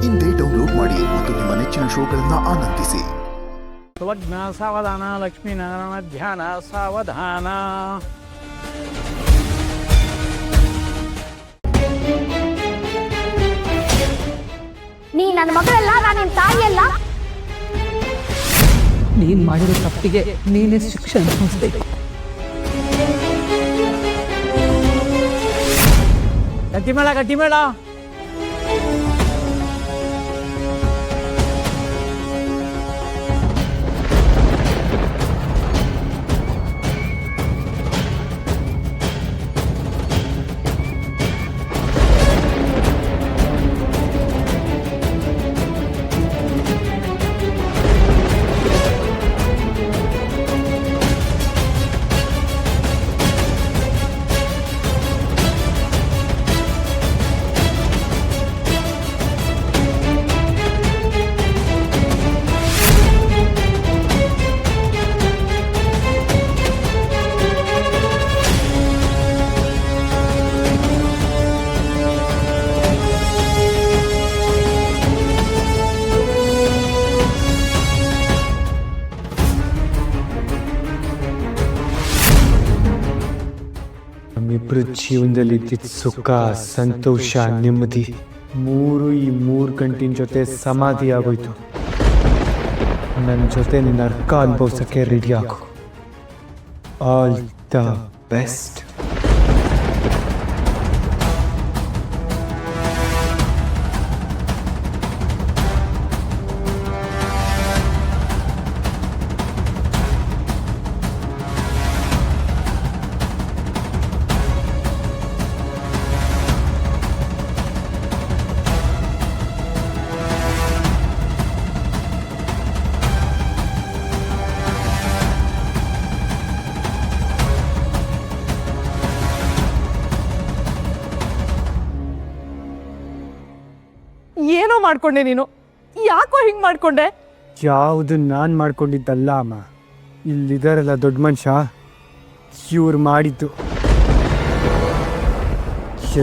ಇಂದೇ ಡೌನ್ಲೋಡ್ ಮಾಡಿ ಮತ್ತು ನಿಮ್ಮ ನೆಚ್ಚಿನ ಶೋಗಳನ್ನು ಆನಂದಿಸಿ. ಸ್ವಜ್ಞ ಸಾವಧಾನ, ಲಕ್ಷ್ಮೀನಾರಾಯಣ ಧ್ಯಾನ ಸಾವಧಾನ. ನೀ ನನ್ನ ಮಗಳಲ್ಲ, ನಾನು ನಿನ್ನ ತಾಯಿಯಲ್ಲ. ನೀನ್ ಮಾಡಿರೋ ತಪ್ಪಿಗೆ ನೀನೇ ಶಿಕ್ಷೆ ಅನುಭವಿಸ್ಬೇಕು. ಗಟ್ಟಿಮೇಳ ನಮ್ಮಿಬ್ರು ಜೀವನದಲ್ಲಿ ಇದ್ದಿದ್ದ ಸುಖ, ಸಂತೋಷ, ನೆಮ್ಮದಿ ಈ 3 ಗಂಟಿನ ಜೊತೆ ಸಮಾಧಿ ಆಗೋಯ್ತು. ನನ್ನ ಜೊತೆ ನರ್ಕ ಅನುಭವಿಸೋಕ್ಕೆ ರೆಡಿ ಆಗು. All the best. ಏನೋ ಮಾಡ್ಕೊಂಡೆ ನೀನು, ಯಾಕೋ ಹಿಂಗ್ ಮಾಡ್ಕೊಂಡೆ? ಯಾವುದು ನಾನು ಮಾಡ್ಕೊಂಡಿದ್ದಲ್ಲ ಅಮ್ಮ. ಇಲ್ಲಿದಾರಲ್ಲ ದೊಡ್ಡ ಮನುಷ್ಯ, ಇವ್ರು ಮಾಡಿದ್ದು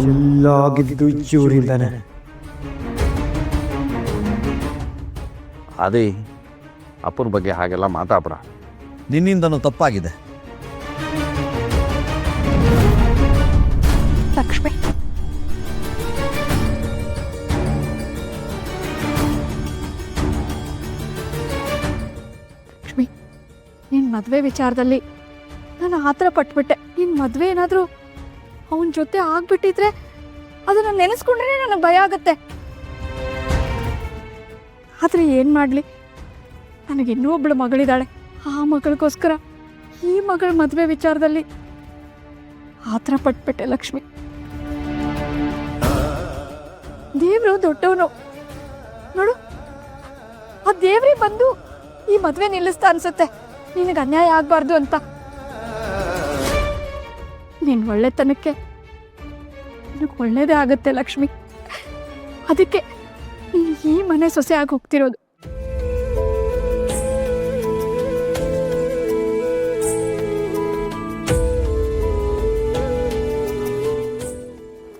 ಎಲ್ಲ ಆಗಿದ್ದು ಇವರಿಂದಾನೆ. ಅದೇ ಅಪ್ಪನ ಬಗ್ಗೆ ಹಾಗೆಲ್ಲ ಮಾತಾಡ್ಬೇಡ. ನಿನ್ನಿಂದನೂ ತಪ್ಪಾಗಿದೆ. ಲಕ್ಷ್ಮಿ, ಲಕ್ಷ್ಮಿ, ನಿನ್ನ ಮದುವೆ ವಿಚಾರದಲ್ಲಿ ನಾನು ಆತರ ಪಟ್ಬಿಟ್ಟೆ. ನಿನ್ನ ಮದುವೆ ಏನಾದರೂ ಅವನ ಜೊತೆ ಆಗ್ಬಿಟ್ಟಿದ್ರೆ ಅದನ್ನ ನೆನೆಸ್ಕೊಂಡ್ರೆ ನನಗೆ ಭಯ ಆಗುತ್ತೆ. ಆದರೆ ಏನು ಮಾಡಲಿ, ನನಗೆ ಇನ್ನೂ ಒಬ್ಬಳು ಮಗಳಿದ್ದಾಳೆ. ಆ ಮಗಳಿಗೋಸ್ಕರ ಈ ಮಗಳ ಮದುವೆ ವಿಚಾರದಲ್ಲಿ ಆತರ ಪಟ್ಬಿಟ್ಟೆ ಲಕ್ಷ್ಮಿ. ದೇವರು ದೊಡ್ಡವನು ನೋಡು, ಆ ದೇವ್ರಿಗೆ ಬಂದು ಈ ಮದುವೆ ನಿಲ್ಲಿಸ್ತಾ ಅನ್ಸುತ್ತೆ ನಿನಗೆ ಅನ್ಯಾಯ ಆಗಬಾರ್ದು ಅಂತ. ನಿನ್ನ ಒಳ್ಳೆತನಕ್ಕೆ ನಿನಗೆ ಒಳ್ಳೇದೇ ಆಗುತ್ತೆ ಲಕ್ಷ್ಮಿ. ಅದಕ್ಕೆ ನೀನು ಈ ಮನೆ ಸೊಸೆ ಆಗಿ ಹೋಗ್ತಿರೋದು.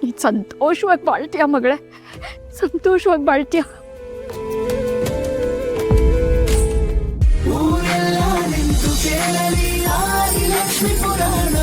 ನೀನು ಸಂತೋಷವಾಗಿ ಬಾಳ್ತೀಯ ಮಗಳೇ, ಸಂತೋಷವಾಗಿ ಬಾಳ್ತೀಯ. ಊರೆಲ್ಲ ನಿಂತು ಕೇಳಲಿ ಆದಿ ಲಕ್ಷ್ಮೀ ಪುರಾಣ.